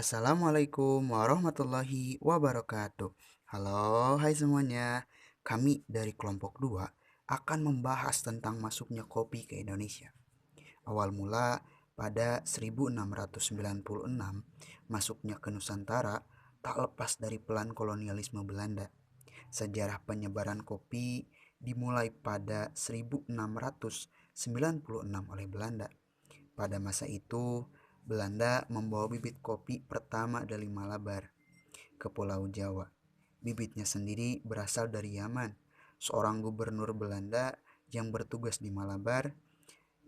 Assalamualaikum warahmatullahi wabarakatuh. Halo, hai semuanya. Kami dari kelompok 2 akan membahas tentang masuknya kopi ke Indonesia. Awal mula pada 1696, masuknya ke Nusantara tak lepas dari pelan kolonialisme Belanda. Sejarah penyebaran kopi dimulai pada 1696 oleh Belanda. Pada masa itu, Belanda membawa bibit kopi pertama dari Malabar ke Pulau Jawa. Bibitnya sendiri berasal dari Yaman. Seorang gubernur Belanda yang bertugas di Malabar,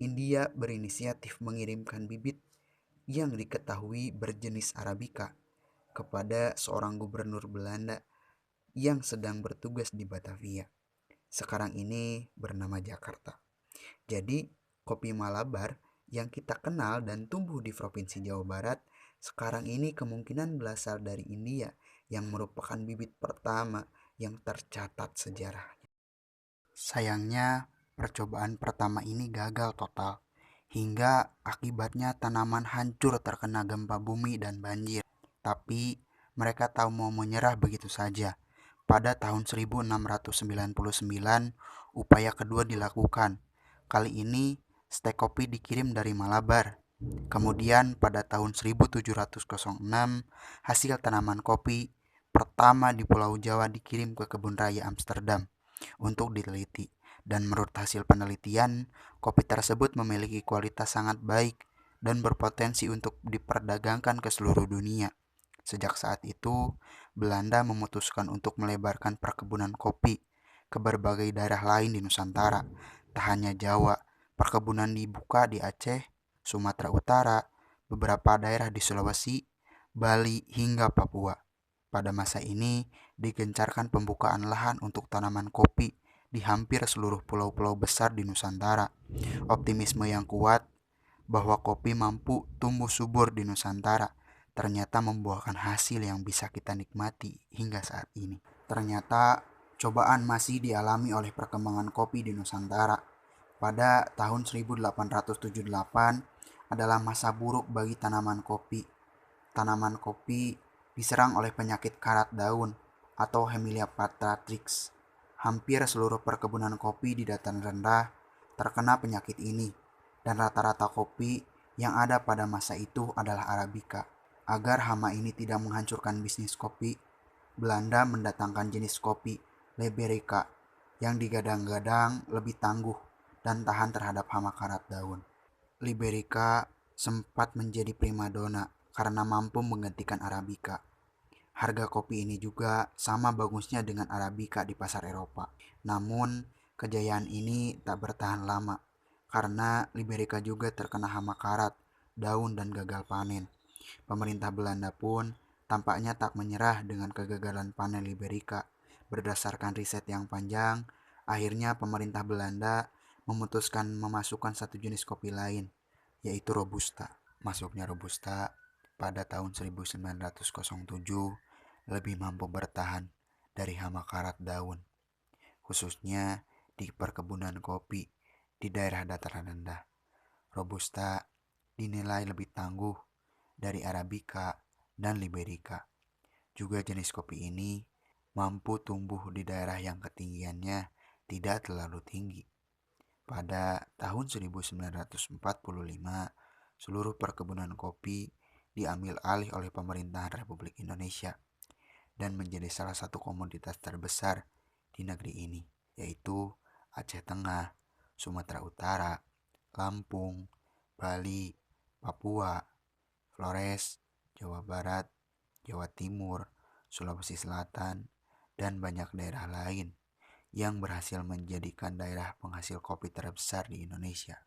India berinisiatif mengirimkan bibit yang diketahui berjenis Arabica kepada seorang gubernur Belanda yang sedang bertugas di Batavia. Sekarang ini bernama Jakarta. Jadi, kopi Malabar yang kita kenal dan tumbuh di Provinsi Jawa Barat sekarang ini kemungkinan berasal dari India yang merupakan bibit pertama yang tercatat sejarahnya. Sayangnya, percobaan pertama ini gagal total, hingga akibatnya tanaman hancur terkena gempa bumi dan banjir. Tapi mereka tahu mau menyerah begitu saja. Pada tahun 1699, upaya kedua dilakukan. Kali ini, stek kopi dikirim dari Malabar. Kemudian pada tahun 1706, hasil tanaman kopi pertama di Pulau Jawa dikirim ke Kebun Raya Amsterdam untuk diteliti. Dan menurut hasil penelitian, kopi tersebut memiliki kualitas sangat baik dan berpotensi untuk diperdagangkan ke seluruh dunia. Sejak saat itu, Belanda memutuskan untuk melebarkan perkebunan kopi ke berbagai daerah lain di Nusantara. Tak hanya Jawa, perkebunan dibuka di Aceh, Sumatera Utara, beberapa daerah di Sulawesi, Bali, hingga Papua. Pada masa ini, digencarkan pembukaan lahan untuk tanaman kopi di hampir seluruh pulau-pulau besar di Nusantara. Optimisme yang kuat bahwa kopi mampu tumbuh subur di Nusantara ternyata membuahkan hasil yang bisa kita nikmati hingga saat ini. Ternyata cobaan masih dialami oleh perkembangan kopi di Nusantara. Pada tahun 1878 adalah masa buruk bagi tanaman kopi. Tanaman kopi diserang oleh penyakit karat daun atau Hemilia patratrix. Hampir seluruh perkebunan kopi di dataran rendah terkena penyakit ini, dan rata-rata kopi yang ada pada masa itu adalah Arabica. Agar hama ini tidak menghancurkan bisnis kopi, Belanda mendatangkan jenis kopi Liberica yang digadang-gadang lebih tangguh dan tahan terhadap hama karat daun. Liberica sempat menjadi primadona karena mampu menggantikan Arabica. Harga kopi ini juga sama bagusnya dengan Arabica di pasar Eropa. Namun, kejayaan ini tak bertahan lama karena Liberica juga terkena hama karat, daun, dan gagal panen. Pemerintah Belanda pun tampaknya tak menyerah dengan kegagalan panen Liberica. Berdasarkan riset yang panjang, akhirnya pemerintah Belanda memutuskan memasukkan satu jenis kopi lain, yaitu Robusta. Masuknya Robusta pada tahun 1907 lebih mampu bertahan dari hama karat daun, khususnya di perkebunan kopi di daerah dataran rendah. Robusta dinilai lebih tangguh dari Arabica dan Liberica. Juga jenis kopi ini mampu tumbuh di daerah yang ketinggiannya tidak terlalu tinggi. Pada tahun 1945, seluruh perkebunan kopi diambil alih oleh pemerintahan Republik Indonesia dan menjadi salah satu komoditas terbesar di negeri ini, yaitu Aceh Tengah, Sumatera Utara, Lampung, Bali, Papua, Flores, Jawa Barat, Jawa Timur, Sulawesi Selatan, dan banyak daerah lain yang berhasil menjadikan daerah penghasil kopi terbesar di Indonesia.